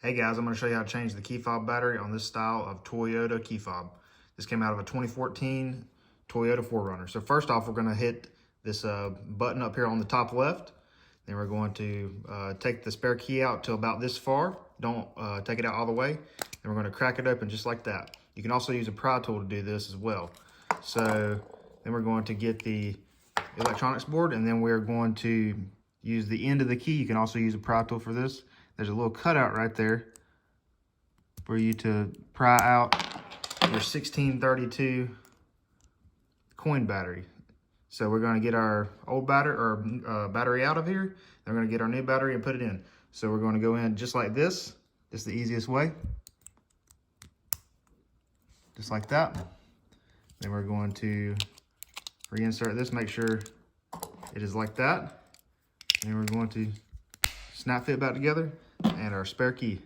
Hey guys, I'm going to show you how to change the key fob battery on this style of Toyota key fob. This came out of a 2014 Toyota 4Runner. So first off, we're going to hit this button up here on the top left. Then we're going to take the spare key out to about this far. Don't take it out all the way. Then we're going to crack it open just like that. You can also use a pry tool to do this as well. So then we're going to get the electronics board, and then we're going to use the end of the key. You can also use a pry tool for this. There's a little cutout right there for you to pry out your 1632 coin battery. So we're going to get our old battery out of here. Then we're going to get our new battery and put it in. So we're going to go in just like this. This is the easiest way. Just like that. Then we're going to reinsert this, make sure it is like that. And we're going to snap fit back together, and our spare key.